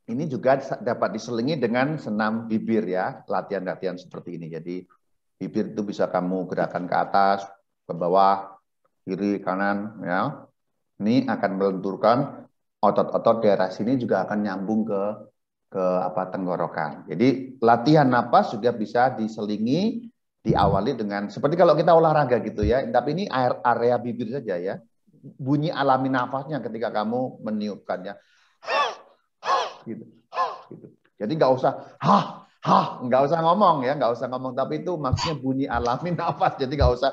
ini juga dapat diselingi dengan senam bibir ya, latihan-latihan seperti ini. Jadi bibir itu bisa kamu gerakan ke atas, ke bawah, kiri, kanan, ya. Ini akan melenturkan otot-otot daerah sini juga akan nyambung ke apa tenggorokan. Jadi latihan napas juga bisa diselingi, diawali dengan seperti kalau kita olahraga gitu ya. Tapi ini area bibir saja ya. Bunyi alami nafasnya ketika kamu meniupkannya gitu, gitu. Jadi nggak usah nggak usah ngomong ya, nggak usah ngomong. Tapi itu maksudnya bunyi alami nafas. Jadi nggak usah.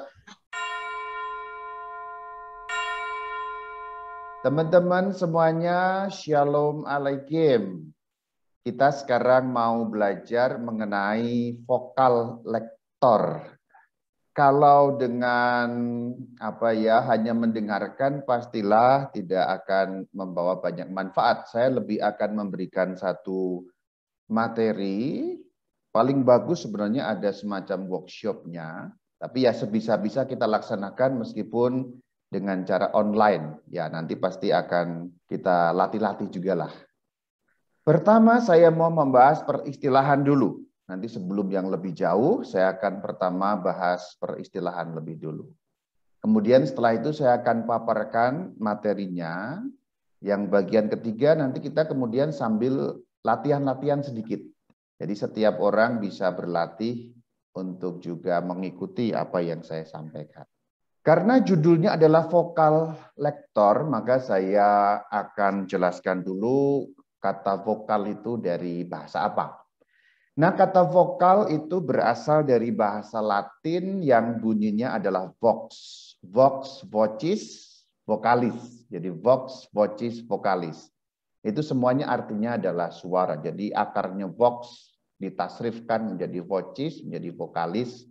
Teman-teman semuanya, Shalom Alaikum. Kita sekarang mau belajar mengenai vokal lektor. Kalau dengan apa ya hanya mendengarkan pastilah tidak akan membawa banyak manfaat. Saya lebih akan memberikan satu materi. Paling bagus sebenarnya ada semacam workshopnya. Tapi ya sebisa-bisa kita laksanakan meskipun dengan cara online. Ya nanti pasti akan kita latih-latih juga lah. Pertama saya mau membahas peristilahan dulu. Nanti sebelum yang lebih jauh, saya akan pertama bahas peristilahan lebih dulu. Kemudian setelah itu saya akan paparkan materinya. Yang bagian ketiga nanti kita kemudian sambil latihan-latihan sedikit. Jadi setiap orang bisa berlatih untuk juga mengikuti apa yang saya sampaikan. Karena judulnya adalah vokal lektor, maka saya akan jelaskan dulu kata vokal itu dari bahasa apa. Nah, kata vokal itu berasal dari bahasa Latin yang bunyinya adalah vox. Vox, vocis, vokalis. Jadi vox, vocis, vokalis. Itu semuanya artinya adalah suara. Jadi akarnya vox ditasrifkan menjadi vocis, menjadi vokalis.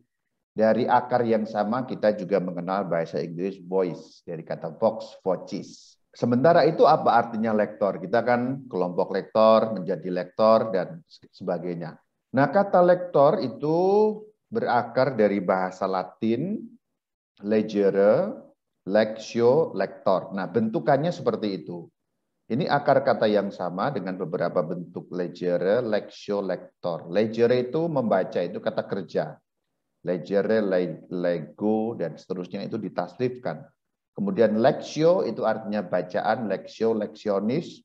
Dari akar yang sama kita juga mengenal bahasa Inggris voice, dari kata vox, vocis. Sementara itu apa artinya lektor? Kita kan kelompok lektor, menjadi lektor, dan sebagainya. Nah, kata lektor itu berakar dari bahasa Latin, legere, lectio, lector. Nah, bentukannya seperti itu. Ini akar kata yang sama dengan beberapa bentuk legere, lectio, lector. Legere itu membaca, itu kata kerja. Legere, lego, dan seterusnya itu ditasrifkan. Kemudian lectio itu artinya bacaan, lectio, lectionis.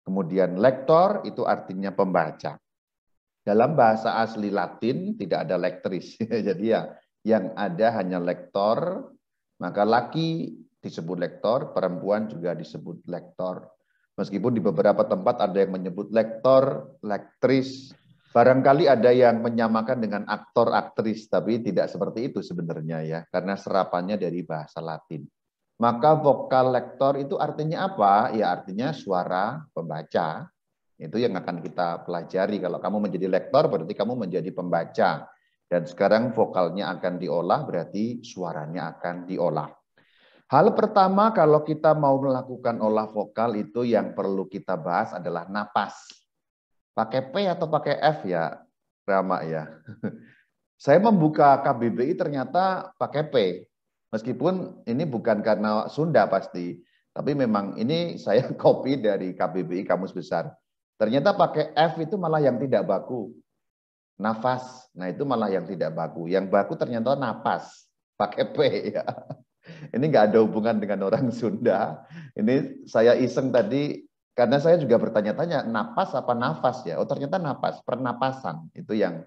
Kemudian lector itu artinya pembaca. Dalam bahasa asli Latin tidak ada lektris. Jadi ya yang ada hanya lektor, maka laki disebut lektor, perempuan juga disebut lektor. Meskipun di beberapa tempat ada yang menyebut lektor, lektris. Barangkali ada yang menyamakan dengan aktor, aktris, tapi tidak seperti itu sebenarnya ya, karena serapannya dari bahasa Latin. Maka vokal lektor itu artinya apa? Ya artinya suara pembaca. Itu yang akan kita pelajari. Kalau kamu menjadi lektor, berarti kamu menjadi pembaca. Dan sekarang vokalnya akan diolah, berarti suaranya akan diolah. Hal pertama kalau kita mau melakukan olah vokal itu yang perlu kita bahas adalah napas. Pakai P atau pakai F ya, Rama ya. Saya membuka KBBI ternyata pakai P. Meskipun ini bukan karena Sunda pasti, tapi memang ini saya copy dari KBBI Kamus Besar. Ternyata pakai F itu malah yang tidak baku. Nafas, nah itu malah yang tidak baku. Yang baku ternyata napas, pakai P ya. Ini nggak ada hubungan dengan orang Sunda. Ini saya iseng tadi, karena saya juga bertanya-tanya, napas apa nafas ya? Oh ternyata napas, pernapasan. Itu yang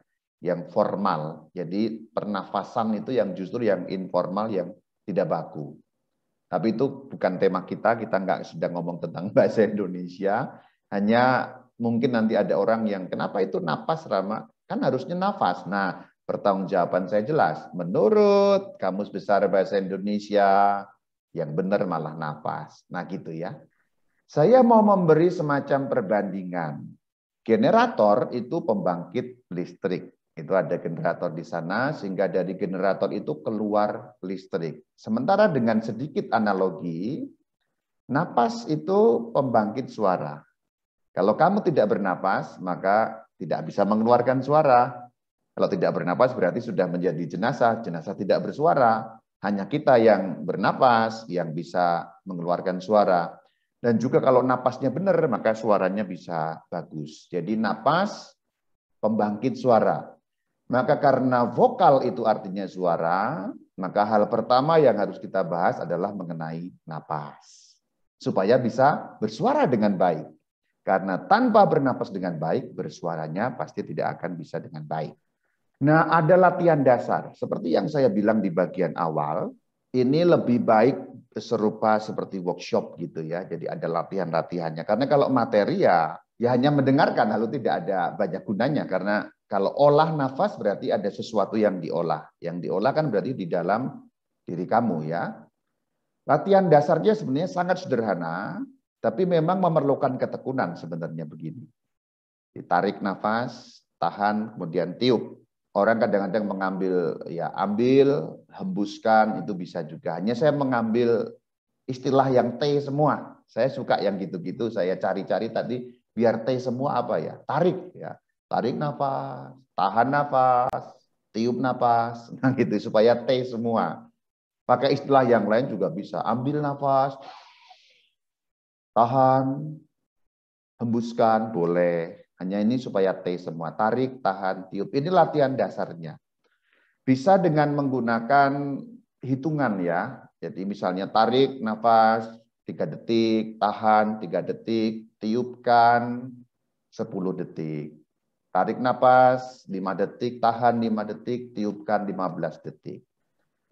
formal. Jadi pernafasan itu yang justru yang informal, yang tidak baku. Tapi itu bukan tema kita nggak sedang ngomong tentang bahasa Indonesia. Hanya mungkin nanti ada orang yang, kenapa itu napas, Rama? Kan harusnya nafas. Nah, pertanggungjawaban saya jelas. Menurut Kamus Besar Bahasa Indonesia, yang benar malah nafas. Nah gitu ya. Saya mau memberi semacam perbandingan. Generator itu pembangkit listrik. Itu ada generator di sana, sehingga dari generator itu keluar listrik. Sementara dengan sedikit analogi, napas itu pembangkit suara. Kalau kamu tidak bernapas, maka tidak bisa mengeluarkan suara. Kalau tidak bernapas berarti sudah menjadi jenazah. Jenazah tidak bersuara. Hanya kita yang bernapas, yang bisa mengeluarkan suara. Dan juga kalau napasnya benar, maka suaranya bisa bagus. Jadi napas, pembangkit suara. Maka karena vokal itu artinya suara, maka hal pertama yang harus kita bahas adalah mengenai napas. Supaya bisa bersuara dengan baik. Karena tanpa bernapas dengan baik, bersuaranya pasti tidak akan bisa dengan baik. Nah, ada latihan dasar. Seperti yang saya bilang di bagian awal, ini lebih baik serupa seperti workshop gitu ya. Jadi ada latihan-latihannya. Karena kalau materi ya hanya mendengarkan, lalu tidak ada banyak gunanya. Karena kalau olah nafas berarti ada sesuatu yang diolah. Yang diolah kan berarti di dalam diri kamu ya. Latihan dasarnya sebenarnya sangat sederhana, tapi memang memerlukan ketekunan sebenarnya begini. Ditarik nafas, tahan, kemudian tiup. Orang kadang-kadang mengambil, ya ambil, hembuskan, itu bisa juga. Hanya saya mengambil istilah yang T semua. Saya suka yang gitu-gitu, saya cari-cari tadi, biar T semua apa ya? Tarik, ya. Tarik nafas, tahan nafas, tiup nafas, nah gitu, supaya T semua. Pakai istilah yang lain juga bisa. Ambil nafas, tahan, hembuskan, boleh. Hanya ini supaya T semua. Tarik, tahan, tiup. Ini latihan dasarnya. Bisa dengan menggunakan hitungan ya. Jadi misalnya tarik nafas 3 detik, tahan 3 detik, tiupkan 10 detik. Tarik nafas 5 detik, tahan 5 detik, tiupkan 15 detik.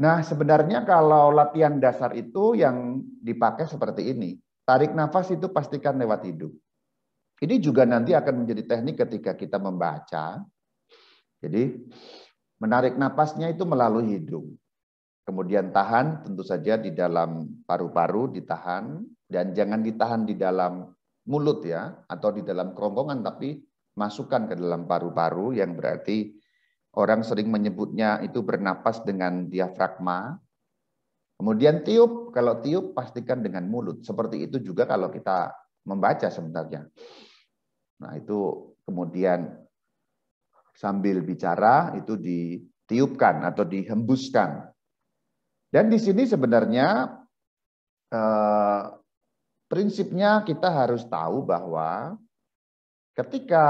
Nah, sebenarnya kalau latihan dasar itu yang dipakai seperti ini. Tarik nafas itu pastikan lewat hidung. Ini juga nanti akan menjadi teknik ketika kita membaca. Jadi menarik napasnya itu melalui hidung. Kemudian tahan tentu saja di dalam paru-paru ditahan. Dan jangan ditahan di dalam mulut ya. Atau di dalam kerongkongan, tapi masukkan ke dalam paru-paru yang berarti orang sering menyebutnya itu bernapas dengan diafragma. Kemudian tiup, kalau tiup pastikan dengan mulut. Seperti itu juga kalau kita membaca sebenarnya. Nah, itu kemudian sambil bicara itu ditiupkan atau dihembuskan. Dan di sini sebenarnya prinsipnya kita harus tahu bahwa ketika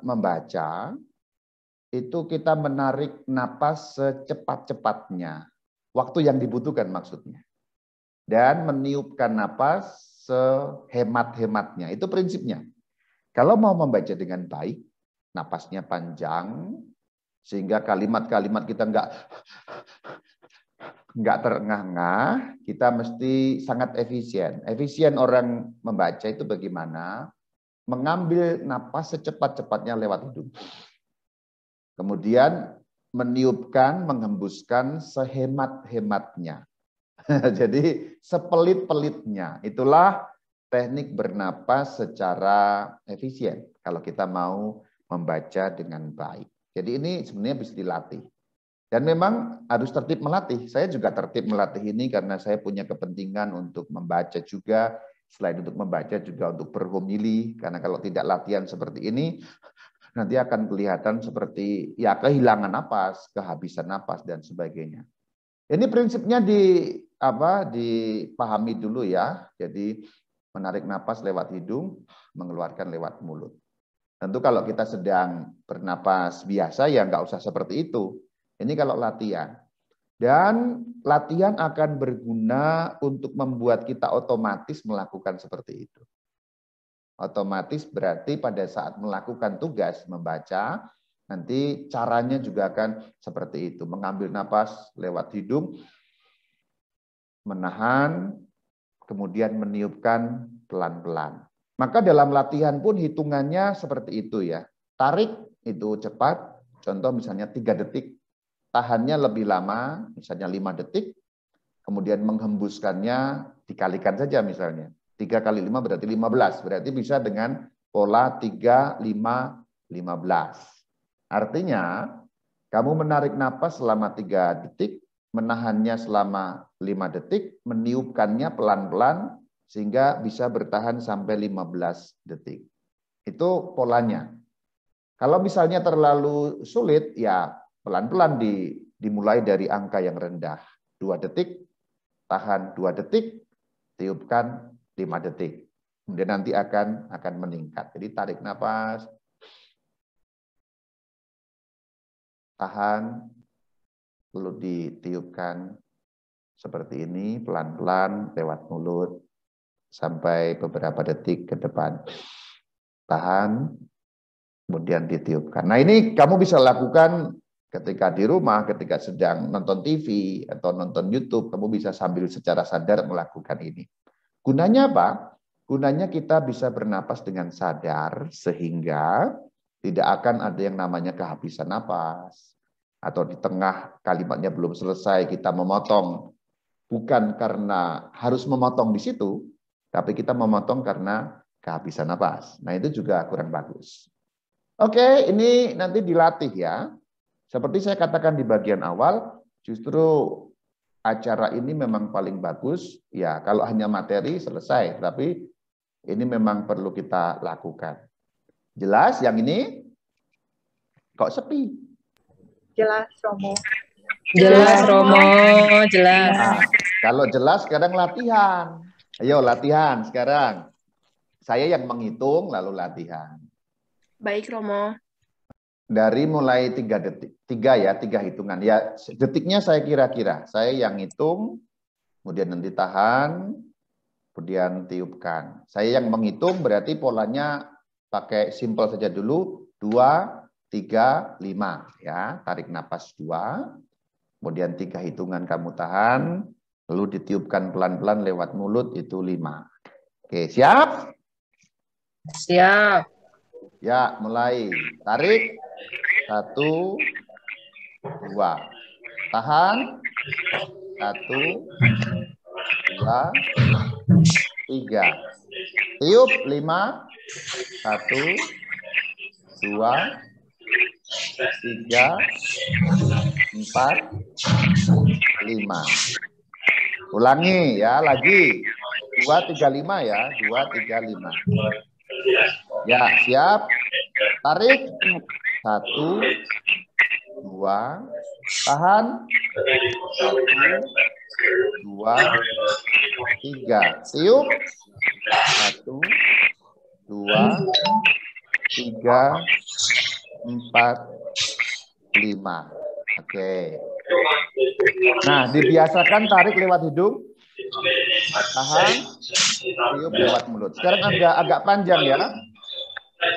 membaca itu kita menarik napas secepat-cepatnya. Waktu yang dibutuhkan maksudnya. Dan meniupkan napas sehemat-hematnya. Itu prinsipnya. Kalau mau membaca dengan baik, napasnya panjang, sehingga kalimat-kalimat kita nggak terengah-engah, kita mesti sangat efisien. Efisien orang membaca itu bagaimana? Mengambil napas secepat-cepatnya lewat hidung. Kemudian meniupkan, menghembuskan sehemat-hematnya. Jadi sepelit-pelitnya. Itulah teknik bernapas secara efisien kalau kita mau membaca dengan baik. Jadi ini sebenarnya bisa dilatih. Dan memang harus tertib melatih. Saya juga tertib melatih ini karena saya punya kepentingan untuk membaca juga. Selain untuk membaca juga untuk berhomili. Karena kalau tidak latihan seperti ini, nanti akan kelihatan seperti ya kehilangan napas, kehabisan napas, dan sebagainya. Ini prinsipnya dipahami dulu ya. Jadi menarik napas lewat hidung, mengeluarkan lewat mulut. Tentu kalau kita sedang bernapas biasa ya nggak usah seperti itu. Ini kalau latihan. Dan latihan akan berguna untuk membuat kita otomatis melakukan seperti itu. Otomatis berarti pada saat melakukan tugas membaca, nanti caranya juga akan seperti itu. Mengambil napas lewat hidung, menahan, kemudian meniupkan pelan-pelan. Maka dalam latihan pun hitungannya seperti itu ya. Tarik itu cepat, contoh misalnya 3 detik. Tahannya lebih lama, misalnya 5 detik. Kemudian menghembuskannya dikalikan saja misalnya. 3 kali 5 berarti 15. Berarti bisa dengan pola 3, 5, 15. Artinya, kamu menarik napas selama 3 detik, menahannya selama 5 detik, meniupkannya pelan-pelan, sehingga bisa bertahan sampai 15 detik. Itu polanya. Kalau misalnya terlalu sulit, ya pelan-pelan dimulai dari angka yang rendah. 2 detik, tahan 2 detik, tiupkan 5 detik. Kemudian nanti akan meningkat. Jadi tarik nafas, tahan, lalu ditiupkan seperti ini, pelan-pelan lewat mulut, sampai beberapa detik ke depan. Tahan, kemudian ditiupkan. Nah ini kamu bisa lakukan ketika di rumah, ketika sedang nonton TV atau nonton YouTube, kamu bisa sambil secara sadar melakukan ini. Gunanya apa? Gunanya kita bisa bernapas dengan sadar sehingga tidak akan ada yang namanya kehabisan napas. Atau di tengah kalimatnya belum selesai kita memotong. Bukan karena harus memotong di situ, tapi kita memotong karena kehabisan napas. Nah itu juga kurang bagus. Oke, ini nanti dilatih ya. Seperti saya katakan di bagian awal, justru acara ini memang paling bagus. Ya, kalau hanya materi selesai, tapi ini memang perlu kita lakukan. Jelas yang ini? Kok sepi? Jelas, Romo. Jelas, Romo. Jelas. Nah, kalau jelas sekarang latihan. Ayo latihan sekarang. Saya yang menghitung lalu latihan. Baik, Romo. Dari mulai 3 detik. 3 hitungan. Ya, detiknya saya kira-kira. Saya yang hitung, kemudian nanti tahan, kemudian tiupkan. Saya yang menghitung berarti polanya pakai simpel saja dulu. 2, 3, 5. Ya, tarik napas 2. Kemudian 3 hitungan kamu tahan. Lalu ditiupkan pelan-pelan lewat mulut itu 5. Oke, siap? Siap. Ya, mulai. Tarik. 1, 2. Tahan. 1, 2, 3. Tiup 5. 1, 2, 3, 4, 5. Ulangi ya, lagi. 2, 3, 5 ya. 2, 3, 5. Ya, siap. Tarik. 1, 2. Tahan. 1, 2, 3. Tiup. 1, 2, 3, 4, 5. Oke. Nah, dibiasakan tarik lewat hidung. Tahan. Tiup lewat mulut. Sekarang agak panjang ya.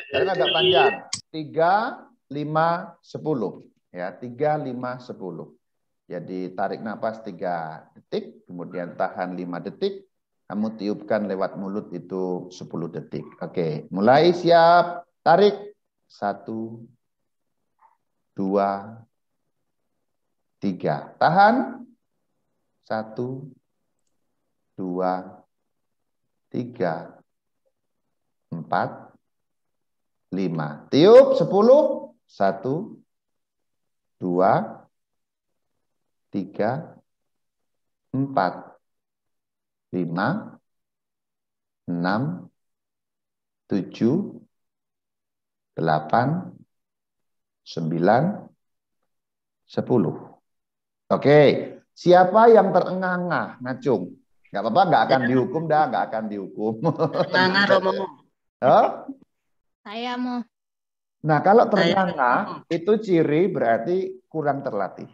Sekarang agak panjang. 3, 5, 10. Ya, 3, 5, 10. Jadi tarik napas 3 detik, kemudian tahan 5 detik. Kamu tiupkan lewat mulut itu 10 detik. Oke, mulai siap. Tarik. 1, 2, 3. Tahan. 1, 2, 3, 4, 5. Tiup 10. 1, 2, 3, 4, 5, 6, 7, 8, 9, 10. Oke, siapa yang terengah-engah, ngacung? Nggak apa-apa, nggak akan dihukum dah, nggak akan dihukum. Terengah-engah, Romo. Oh? Saya mau. Nah, kalau terengah-engah itu ciri berarti kurang terlatih.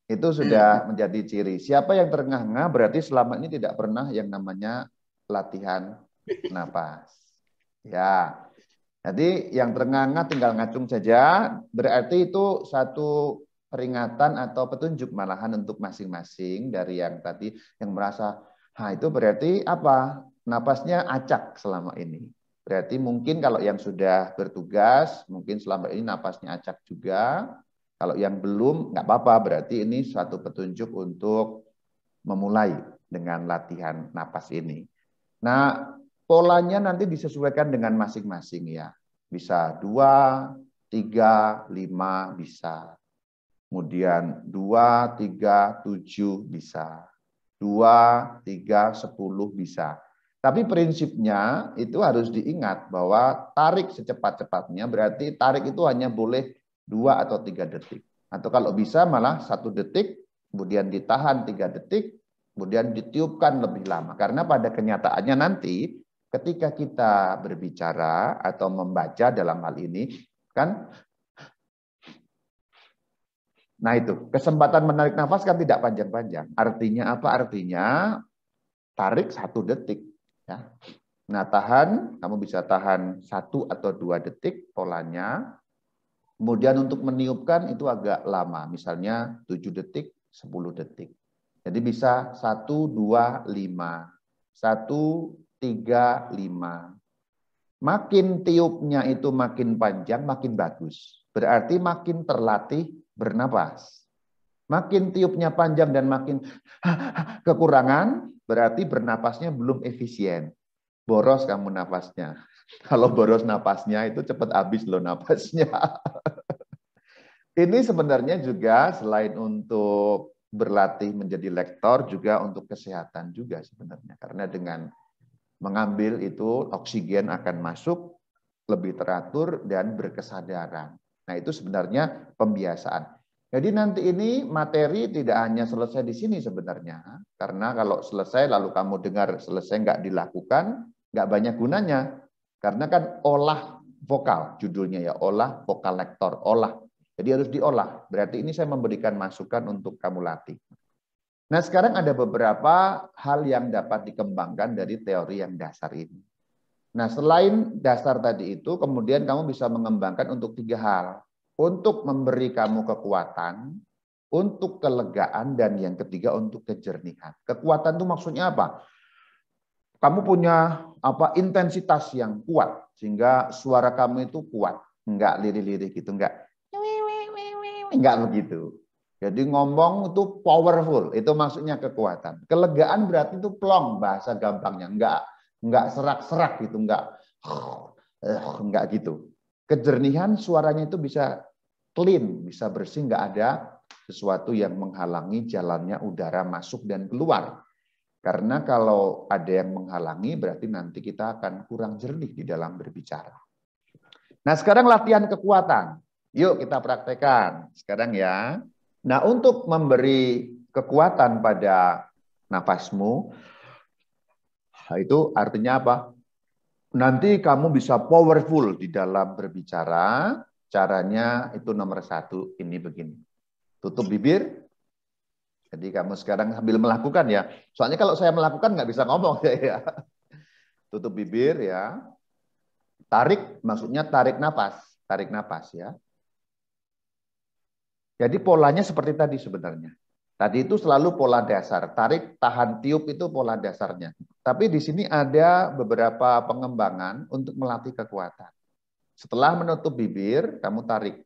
Itu sudah menjadi ciri. Siapa yang terengah-engah berarti selama ini tidak pernah yang namanya latihan napas. Ya. Jadi yang terengah-engah tinggal ngacung saja, berarti itu satu peringatan atau petunjuk malahan untuk masing-masing dari yang tadi yang merasa, itu berarti apa? Napasnya acak selama ini. Berarti mungkin kalau yang sudah bertugas, mungkin selama ini napasnya acak juga. Kalau yang belum, nggak apa-apa, berarti ini suatu petunjuk untuk memulai dengan latihan napas ini. Nah, polanya nanti disesuaikan dengan masing-masing ya. Bisa 2, 3, 5 bisa. Kemudian 2, 3, 7 bisa. 2, 3, 10 bisa. Tapi prinsipnya itu harus diingat bahwa tarik secepat-cepatnya berarti tarik itu hanya boleh 2 atau 3 detik. Atau kalau bisa malah 1 detik, kemudian ditahan 3 detik, kemudian ditiupkan lebih lama. Karena pada kenyataannya nanti ketika kita berbicara atau membaca dalam hal ini, kan, nah itu, kesempatan menarik nafas kan tidak panjang-panjang. Artinya apa? Artinya tarik 1 detik. Ya. Nah, tahan, kamu bisa tahan 1 atau 2 detik polanya. Kemudian untuk meniupkan itu agak lama, misalnya 7 detik, 10 detik. Jadi bisa 1, 2, 5. 1, 3, 5. Makin tiupnya itu makin panjang, makin bagus. Berarti makin terlatih bernapas. Makin tiupnya panjang dan makin kekurangan, berarti bernapasnya belum efisien. Boros kamu napasnya. Kalau boros napasnya itu cepat habis loh napasnya. Ini sebenarnya juga selain untuk berlatih menjadi lektor, juga untuk kesehatan juga sebenarnya. Karena dengan mengambil itu oksigen akan masuk lebih teratur dan berkesadaran. Nah, itu sebenarnya pembiasaan. Jadi nanti ini materi tidak hanya selesai di sini sebenarnya. Karena kalau selesai lalu kamu dengar selesai nggak dilakukan, nggak banyak gunanya. Karena kan olah vokal judulnya ya, olah vokal lektor, olah. Jadi harus diolah. Berarti ini saya memberikan masukan untuk kamu latih. Nah, sekarang ada beberapa hal yang dapat dikembangkan dari teori yang dasar ini. Nah, selain dasar tadi itu, kemudian kamu bisa mengembangkan untuk 3 hal. Untuk memberi kamu kekuatan, untuk kelegaan, dan yang ketiga untuk kejernihan. Kekuatan itu maksudnya apa? Kamu punya intensitas yang kuat, sehingga suara kamu itu kuat. Enggak lirih-lirih gitu, enggak begitu. Jadi ngomong itu powerful, itu maksudnya kekuatan. Kelegaan berarti itu plong, bahasa gampangnya, enggak serak-serak gitu, enggak gitu. Kejernihan suaranya itu bisa clean, bisa bersih, enggak ada sesuatu yang menghalangi jalannya udara masuk dan keluar. Karena kalau ada yang menghalangi berarti nanti kita akan kurang jernih di dalam berbicara. Nah, sekarang latihan kekuatan. Yuk kita praktekkan sekarang ya. Nah, untuk memberi kekuatan pada nafasmu, itu artinya apa? Nanti kamu bisa powerful di dalam berbicara. Caranya itu nomor 1, ini begini. Tutup bibir. Jadi kamu sekarang sambil melakukan ya. Soalnya kalau saya melakukan nggak bisa ngomong ya. Tutup bibir ya. Tarik, maksudnya tarik napas ya. Jadi polanya seperti tadi sebenarnya. Tadi itu selalu pola dasar. Tarik, tahan, tiup itu pola dasarnya. Tapi di sini ada beberapa pengembangan untuk melatih kekuatan. Setelah menutup bibir, kamu tarik.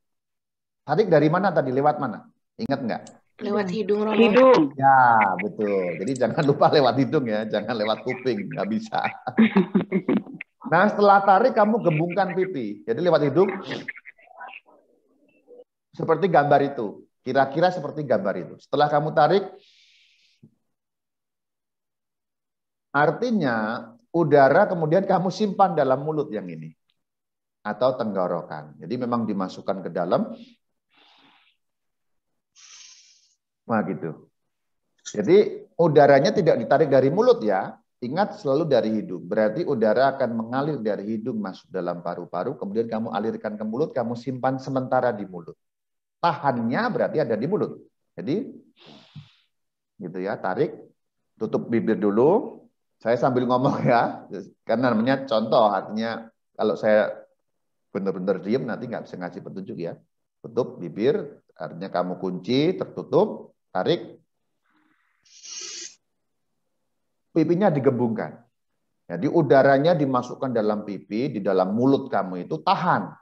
Tarik dari mana tadi? Lewat mana? Ingat nggak? Lewat hidung, Romo. Hidung. Ya, betul. Jadi jangan lupa lewat hidung ya. Jangan lewat kuping. Nggak bisa. Nah, setelah tarik, kamu gembungkan pipi. Jadi lewat hidung. Seperti gambar itu. Kira-kira seperti gambar itu. Setelah kamu tarik, artinya udara kemudian kamu simpan dalam mulut yang ini. Atau tenggorokan. Jadi memang dimasukkan ke dalam. Nah gitu. Jadi udaranya tidak ditarik dari mulut ya. Ingat selalu dari hidung. Berarti udara akan mengalir dari hidung masuk dalam paru-paru. Kemudian kamu alirkan ke mulut, kamu simpan sementara di mulut. Tahannya berarti ada di mulut. Jadi gitu ya, tarik, tutup bibir dulu. Saya sambil ngomong ya, karena namanya contoh, artinya kalau saya benar-benar diem nanti nggak bisa ngasih petunjuk ya. Tutup bibir, artinya kamu kunci, tertutup, tarik, pipinya digembungkan. Jadi udaranya dimasukkan dalam pipi, di dalam mulut kamu itu tahan.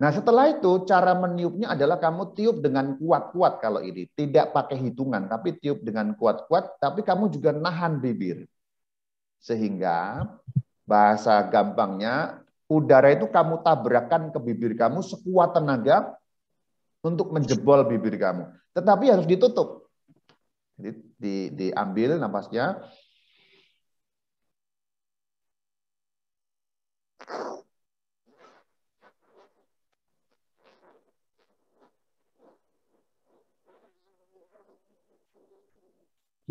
Nah setelah itu cara meniupnya adalah kamu tiup dengan kuat-kuat kalau ini. Tidak pakai hitungan, tapi tiup dengan kuat-kuat, tapi kamu juga nahan bibir. Sehingga bahasa gampangnya, udara itu kamu tabrakan ke bibir kamu sekuat tenaga untuk menjebol bibir kamu. Tetapi harus ditutup. Jadi diambil napasnya.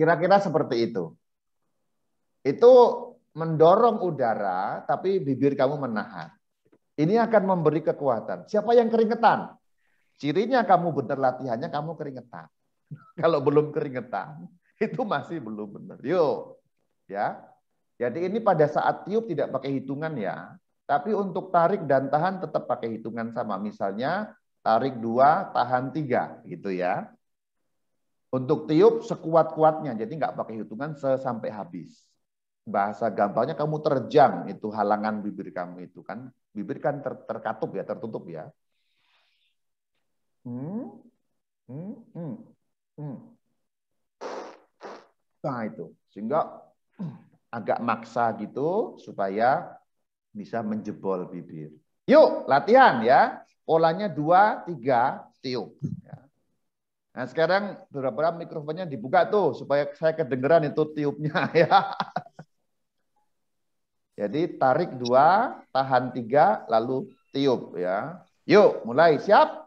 Kira-kira seperti itu. Itu mendorong udara, tapi bibir kamu menahan. Ini akan memberi kekuatan. Siapa yang keringetan? Cirinya kamu benar latihannya, kamu keringetan. Kalau belum keringetan, itu masih belum benar. Yuk, ya. Jadi ini pada saat tiup tidak pakai hitungan ya. Tapi untuk tarik dan tahan tetap pakai hitungan sama. Misalnya tarik 2, tahan 3, gitu ya. Untuk tiup sekuat-kuatnya, jadi nggak pakai hitungan sampai habis. Bahasa gampangnya kamu terjang itu halangan bibir kamu itu kan. Bibir kan terkatup ya, tertutup ya. Nah itu, sehingga agak maksa gitu supaya bisa menjebol bibir. Yuk latihan ya, polanya 2, 3, tiup. Nah sekarang beberapa mikrofonnya dibuka tuh supaya saya kedengeran itu tiupnya ya. Jadi tarik 2, tahan 3, lalu tiup ya. Yuk mulai, siap?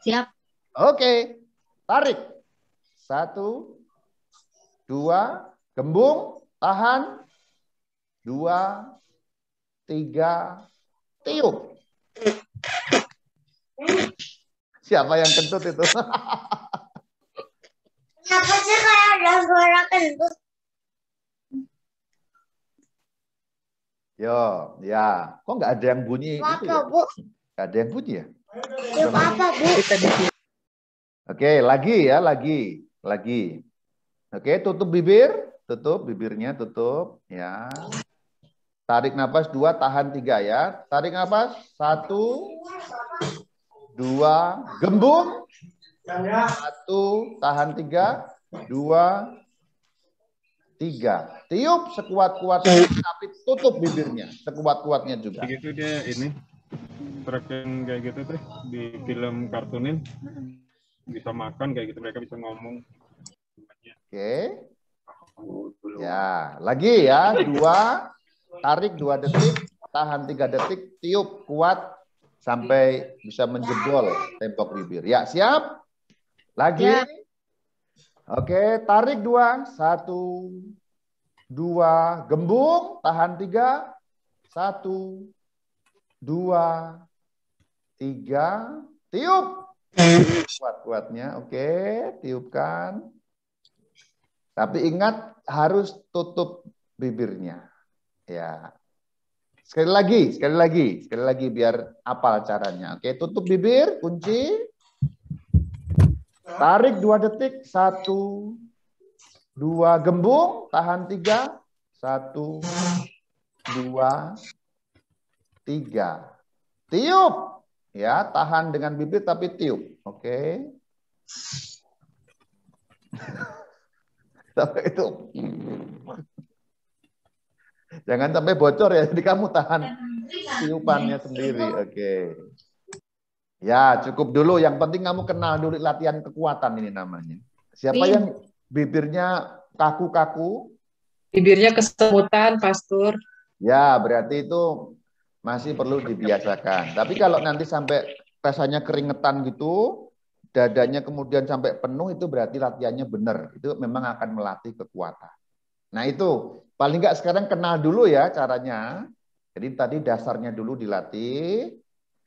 Siap. Oke, tarik. 1, 2, gembung, tahan. 2, 3, tiup. Siapa yang kentut itu? Kenapa sih kayak ada suara kentut? Yo, ya. Kok nggak ada yang bunyi Apa, gitu ya? Bu? Nggak ada yang bunyi ya? Tiup apa, Bu? Oke, lagi ya, lagi. Oke, tutup bibir, tutup bibirnya, tutup ya. Tarik nafas 2, tahan 3 ya. Tarik nafas 1, 2, gembung. 1, tahan 3, 2, 3. Tiup sekuat-kuatnya, tapi tutup bibirnya sekuat-kuatnya juga. Gitu dia ini terakhir kayak gitu tuh di film kartunin bisa makan kayak gitu, mereka bisa ngomong. Oke. Ya, lagi ya. 2, tarik 2 detik, tahan 3 detik, tiup kuat sampai bisa menjebol tembok bibir. Ya, siap? Lagi. Ya. Oke, tarik 2, 1, 2, gembung, tahan 3, 1, 2, 3, tiup. Kuat-kuatnya, oke, tiupkan. Tapi ingat harus tutup bibirnya. Ya. Sekali lagi biar apal caranya. Oke, tutup bibir, kunci. Tarik 2 detik, 1, 2, gembung, tahan 3, 1, 2, 3. Tiup. Ya, tahan dengan bibir tapi tiup. Oke. Sampai itu. Jangan sampai bocor ya, jadi kamu tahan tiupannya sendiri. Oke. Ya, cukup dulu. Yang penting kamu kenal dulu latihan kekuatan ini namanya. Siapa yang bibirnya kaku-kaku? Bibirnya kesemutan, Pastor. Ya, berarti itu masih perlu dibiasakan. Tapi kalau nanti sampai rasanya keringetan gitu, dadanya kemudian sampai penuh, itu berarti latihannya benar. Itu memang akan melatih kekuatan. Nah itu, paling nggak sekarang kenal dulu ya caranya. Jadi tadi dasarnya dulu dilatih.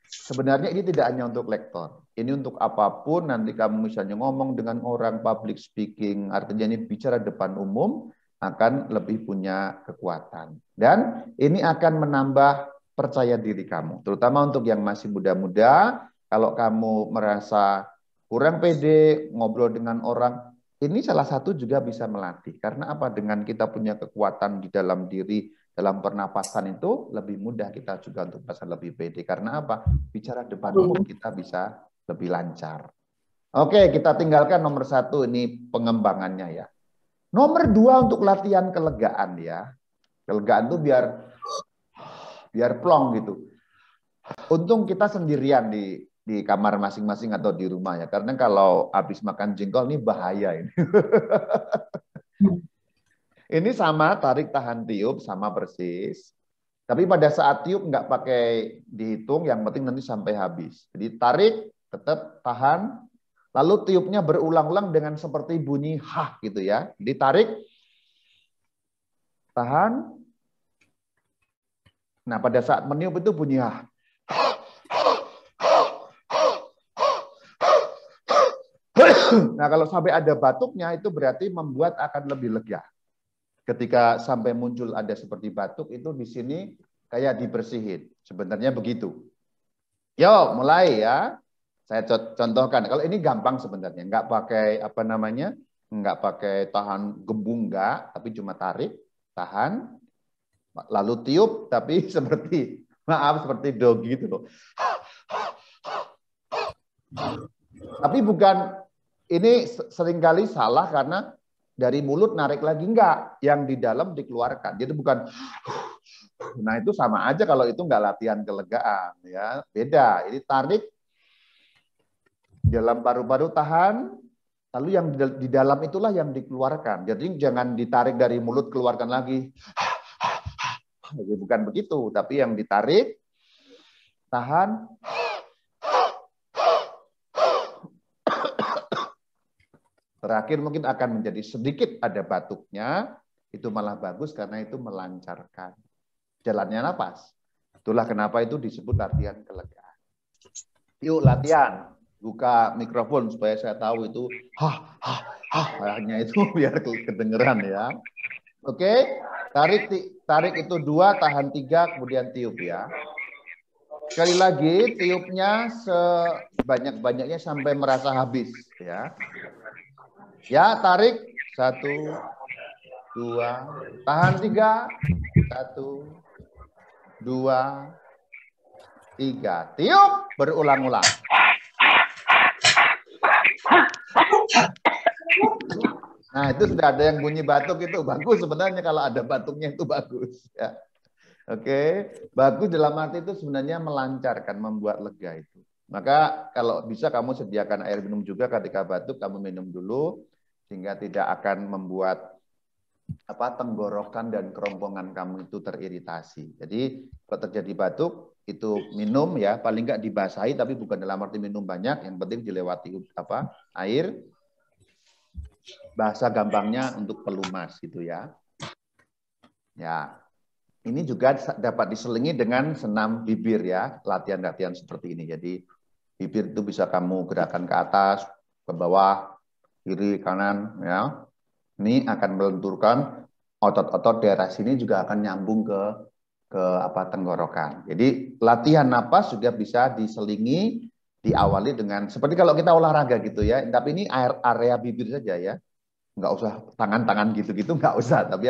Sebenarnya ini tidak hanya untuk lektor. Ini untuk apapun, nanti kamu misalnya ngomong dengan orang, public speaking, artinya ini bicara depan umum, akan lebih punya kekuatan. Dan ini akan menambah percaya diri kamu. Terutama untuk yang masih muda-muda, kalau kamu merasa kurang pede, ngobrol dengan orang, ini salah satu juga bisa melatih. Karena apa? Dengan kita punya kekuatan di dalam diri, dalam pernapasan itu lebih mudah kita juga untuk merasa lebih pede. Karena apa? Bicara depan umum kita bisa lebih lancar. Oke, kita tinggalkan nomor 1 ini pengembangannya ya. Nomor 2 untuk latihan kelegaan ya. Kelegaan itu biar plong gitu. Untung kita sendirian di kamar masing-masing atau di rumah ya. Karena kalau habis makan jengkol ini bahaya ini. Ini sama tarik tahan tiup sama persis. Tapi pada saat tiup nggak pakai dihitung, yang penting nanti sampai habis. Jadi tarik, tetap tahan, lalu tiupnya berulang-ulang dengan seperti bunyi hah gitu ya. Jadi tarik, tahan, Nah, pada saat meniup itu bunyi ha. Nah, kalau sampai ada batuknya itu berarti membuat akan lebih lega. Ketika sampai muncul ada seperti batuk itu di sini kayak dibersihin. Sebenarnya begitu. Yo, mulai ya. Saya contohkan. Kalau ini gampang sebenarnya, nggak pakai apa namanya, nggak pakai tahan gembung nggak, tapi cuma tarik, tahan, lalu tiup, tapi seperti seperti doggy gitu loh. Tapi bukan, ini seringkali salah karena dari mulut narik lagi enggak, yang di dalam dikeluarkan. Jadi bukan. Nah, itu sama aja kalau itu enggak latihan kelegaan ya. Beda. Ini tarik dalam paru-paru, tahan, lalu yang di dalam itulah yang dikeluarkan. Jadi jangan ditarik dari mulut keluarkan lagi. Jadi bukan begitu, tapi yang ditarik, tahan, terakhir mungkin akan menjadi sedikit ada batuknya, itu malah bagus karena itu melancarkan jalannya napas. Itulah kenapa itu disebut latihan kelegaan. Yuk latihan, buka mikrofon supaya saya tahu itu hanya itu biar kedengeran ya. Oke, tarik itu 2, tahan 3, kemudian tiup ya. Sekali lagi tiupnya sebanyak-banyaknya sampai merasa habis ya. Ya, tarik 1, 2, tahan 3, 1, 2, 3, tiup berulang-ulang. Nah, itu sudah ada yang bunyi batuk itu bagus sebenarnya, kalau ada batuknya itu bagus ya. Oke, bagus dalam arti itu sebenarnya melancarkan, membuat lega itu. Maka kalau bisa kamu sediakan air minum juga ketika batuk, kamu minum dulu sehingga tidak akan membuat tenggorokan dan kerongkongan kamu itu teriritasi. Jadi kalau terjadi batuk itu minum ya, paling nggak dibasahi, tapi bukan dalam arti minum banyak, yang penting dilewati air. Bahasa gampangnya untuk pelumas gitu ya. Ya. Ini juga dapat diselingi dengan senam bibir ya, latihan-latihan seperti ini. Jadi bibir itu bisa kamu gerakan ke atas, ke bawah, kiri, kanan ya. Ini akan melenturkan otot-otot daerah sini, juga akan nyambung ke tenggorokan. Jadi latihan napas juga bisa diselingi, diawali dengan seperti kalau kita olahraga gitu ya. Tapi ini area bibir saja ya. Nggak usah tangan-tangan gitu-gitu, nggak usah. Tapi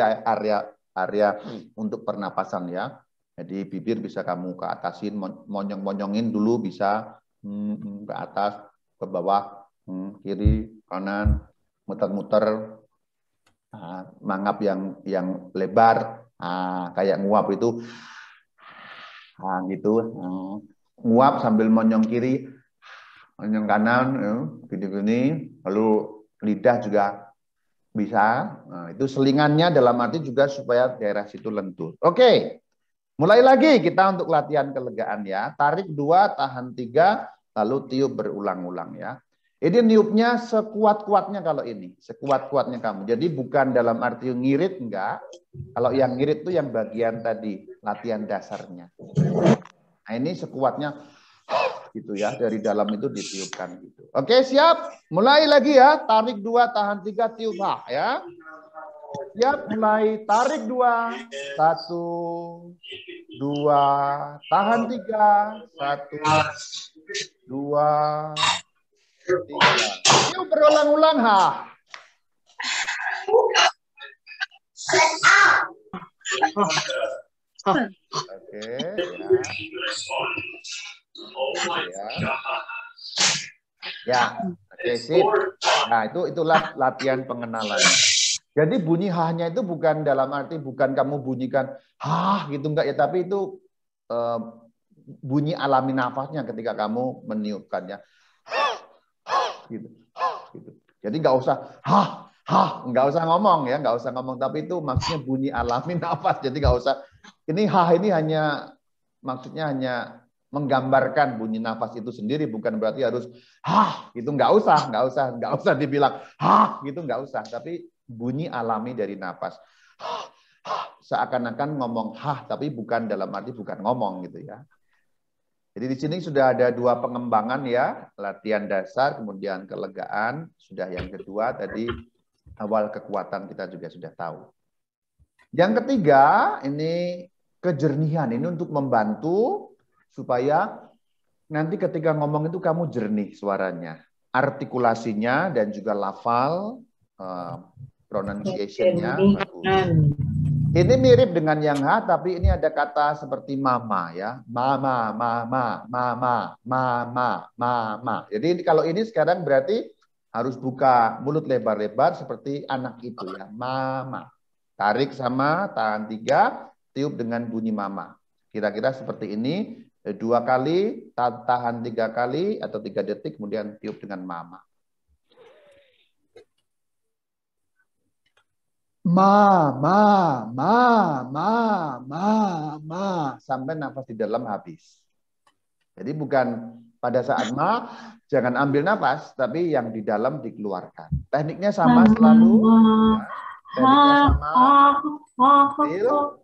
area untuk pernapasan ya. Jadi bibir bisa kamu ke atasin, monyong-monyongin dulu bisa ke atas, ke bawah, kiri, kanan, muter-muter, mangap yang lebar, kayak nguap itu, gitu, nguap sambil monyong kiri, monyong kanan, gini-gini, lalu lidah juga bisa. Nah, itu selingannya dalam arti juga supaya daerah situ lentur. Oke, mulai lagi kita untuk latihan kelegaan ya. Tarik 2, tahan 3, lalu tiup berulang-ulang ya. Ini niupnya sekuat-kuatnya kalau ini, sekuat-kuatnya kamu. Jadi bukan dalam arti ngirit, enggak. Kalau yang ngirit itu yang bagian tadi, latihan dasarnya. Nah ini sekuatnya gitu ya, dari dalam itu ditiupkan gitu. Oke, siap? Mulai lagi ya. Tarik 2, tahan 3, tiup ya. Siap, mulai. Tarik 2, 1, 2, tahan 3, 1, 2, 3. Tiup berulang-ulang Oke, ya. Oke, sip. Nah, itulah latihan pengenalan. Jadi bunyi hahnya itu bukan dalam arti bukan kamu bunyikan gitu enggak ya, tapi itu bunyi alami nafasnya ketika kamu meniupkannya. Gitu. Jadi nggak usah nggak usah ngomong ya, nggak usah ngomong, tapi itu maksudnya bunyi alami nafas. Jadi nggak usah. Ini ini hanya maksudnya hanya menggambarkan bunyi nafas itu sendiri, bukan berarti harus gitu, nggak usah dibilang gitu, nggak usah, tapi bunyi alami dari nafas. seakan-akan ngomong hah, tapi bukan dalam arti bukan ngomong gitu ya. Jadi di sini sudah ada 2 pengembangan ya, latihan dasar, kemudian kelegaan, sudah yang kedua tadi awal kekuatan kita juga sudah tahu. Yang ketiga ini kejernihan, ini untuk membantu supaya nanti ketika ngomong itu kamu jernih suaranya, artikulasinya dan juga lafal, pronunciation-nya bagus. Ini mirip dengan yang H, tapi ini ada kata seperti mama ya, mama, mama, mama, mama, mama. Jadi kalau ini sekarang berarti harus buka mulut lebar-lebar seperti anak itu ya, mama. Tarik sama tahan 3, tiup dengan bunyi mama. Kira-kira seperti ini, 2 kali, tahan 3 kali atau 3 detik, kemudian tiup dengan mama. Ma, sampai nafas di dalam habis. Jadi bukan pada saat jangan ambil nafas, tapi yang di dalam dikeluarkan. Tekniknya sama selalu. Ya. Tekniknya sama.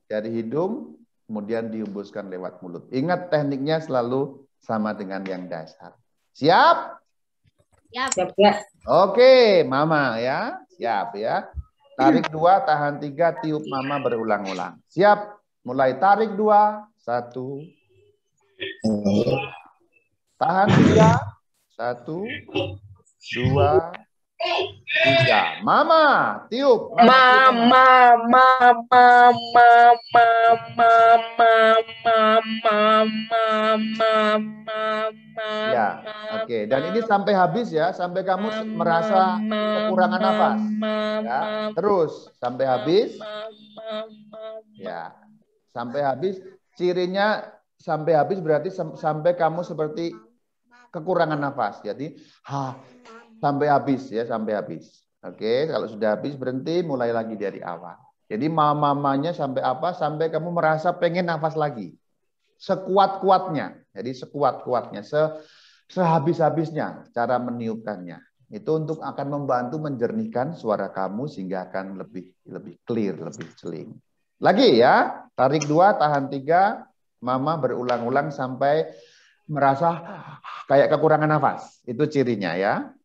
Dari hidung, kemudian dihembuskan lewat mulut. Ingat tekniknya selalu sama dengan yang dasar. Siap? Siap, ya. Oke, mama ya. Siap ya. Tarik 2, tahan 3, tiup mama berulang-ulang. Siap? Mulai tarik 2, 1. Tahan 3, 1, 2, 3. Mama, tiup. Ya, oke. Dan ini sampai habis ya, sampai kamu merasa kekurangan nafas. Ya, terus sampai habis. Ya, sampai habis. Cirinya sampai habis berarti sampai kamu seperti kekurangan nafas. Jadi, sampai habis ya, sampai habis. Oke, kalau sudah habis berhenti, mulai lagi dari awal. Jadi mamanya sampai apa? Sampai kamu merasa pengen nafas lagi. Sekuat-kuatnya. Jadi sekuat-kuatnya, sehabis-habisnya cara meniupkannya. Itu untuk akan membantu menjernihkan suara kamu sehingga akan lebih clear, lebih celing. Lagi ya, tarik 2, tahan 3, mama berulang-ulang sampai merasa kayak kekurangan nafas. Itu cirinya ya.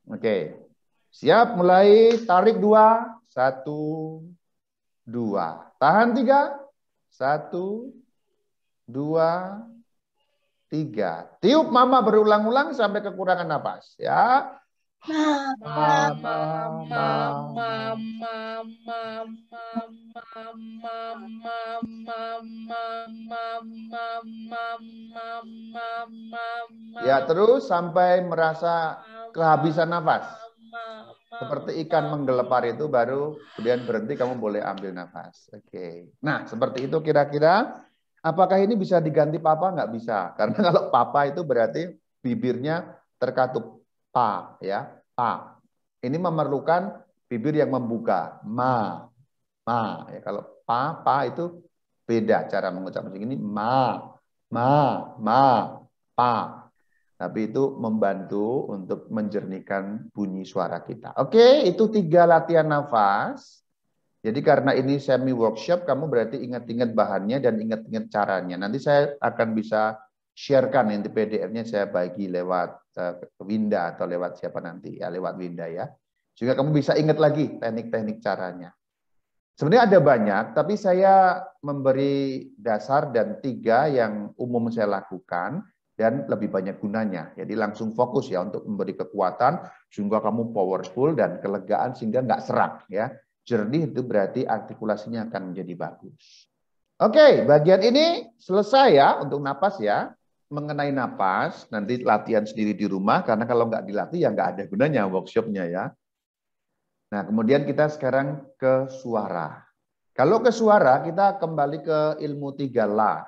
Oke. Siap, mulai tarik 2, 1, 2. Tahan 3, 1, 2, 3. Tiup mama berulang-ulang sampai kekurangan nafas ya. Ya, terus sampai merasa kehabisan nafas. Seperti ikan menggelepar itu baru kemudian berhenti, kamu boleh ambil nafas. Oke. Nah, seperti itu kira-kira. Apakah ini bisa diganti papa? Nggak bisa. Karena kalau papa itu berarti bibirnya terkatup. Pa, ya. Pa. Ini memerlukan bibir yang membuka. Ma. Ya, kalau pa itu beda cara mengucap macam ini. Ma. Pa. Tapi itu membantu untuk menjernihkan bunyi suara kita. Oke, itu 3 latihan nafas. Jadi karena ini semi workshop, kamu berarti ingat-ingat bahannya dan ingat-ingat caranya. Nanti saya akan bisa sharekan nanti PDF-nya, saya bagi lewat Winda atau lewat siapa nanti ya, lewat Winda ya. Sehingga kamu bisa ingat lagi teknik-teknik caranya. Sebenarnya ada banyak, tapi saya memberi dasar dan 3 yang umum saya lakukan dan lebih banyak gunanya. Jadi langsung fokus ya untuk memberi kekuatan sehingga kamu powerful dan kelegaan sehingga nggak serak ya. Jernih itu berarti artikulasinya akan menjadi bagus. Oke, bagian ini selesai ya untuk napas ya. Mengenai napas, nanti latihan sendiri di rumah, karena kalau nggak dilatih ya nggak ada gunanya workshopnya ya. Nah, kemudian kita sekarang ke suara. Kalau ke suara, kita kembali ke ilmu 3 la.